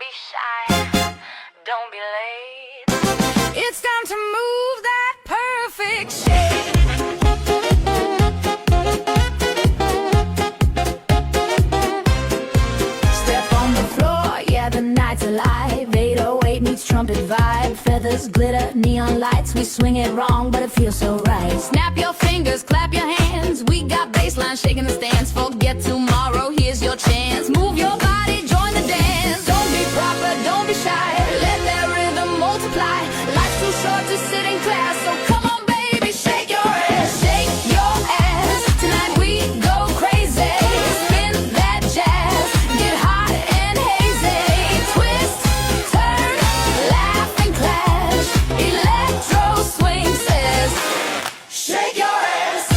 be shy, don't be late. It's time to move that perfect shape. Step on the floor, yeah, the night's alive. 808 meets trumpet vibe. Feathers glitter, neon lights. We swing it wrong, but it feels so right. Snap your fingers, clap your hands. We got baseline shaking the stands. Forget tomorrow, here's your chance. Move your body, join the dance. Don't be proper, don't be shy. Let that rhythm multiply. Life's too short to sit in class, so come on, baby, shake your ass. Shake your ass. Tonight we go crazy. Spin that jazz. Get hot and hazy. Twist, turn, laugh and clash. Electro swing says, shake your ass.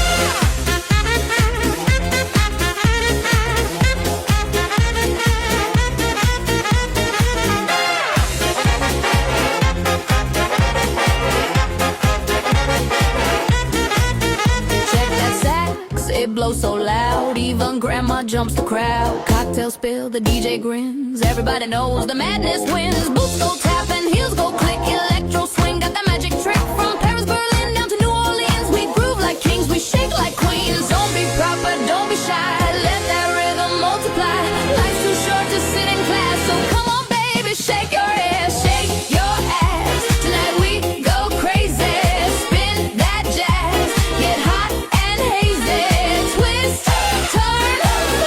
Check that sax, it blows so loud. Even grandma jumps the crowd. Cocktail spill, the DJ grins. Everybody knows the madness wins. Boots go tapping, heels go click. Electro swing got that magic trick. From Paris, Berlin, down to New Orleans. We groove like kings, we shake like queens. Don't be proper, don't be shy. Let that rhythm multiply. Life's too short to sit in class, so come on, baby, shake your ass. Shake your ass. Tonight we go crazy. Spin that jazz. Get hot and hazy. Twist, turn,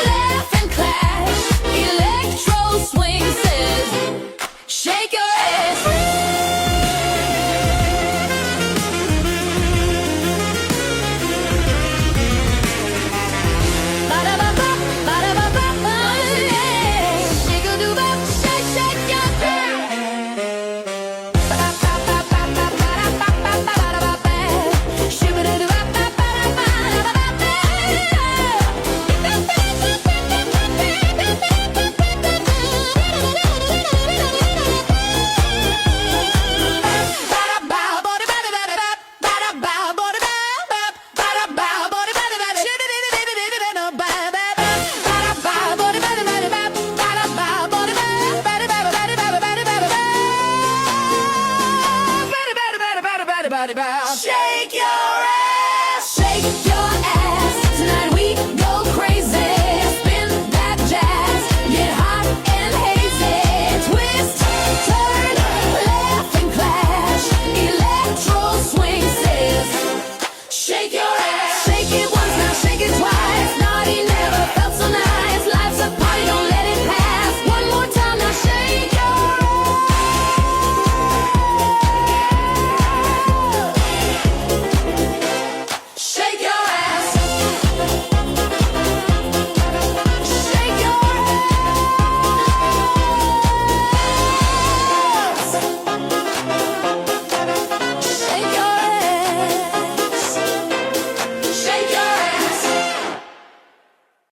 laugh and clash. Electro swing says, shake your ass. Ba-da-ba-ba, ba-da-ba-ba, yeah. Shake-a-doo-bop, shake, shake your ass. Ba-da-ba-ba-ba-ba-ba-da-ba-ba-ba-ba-ba-ba. Shake your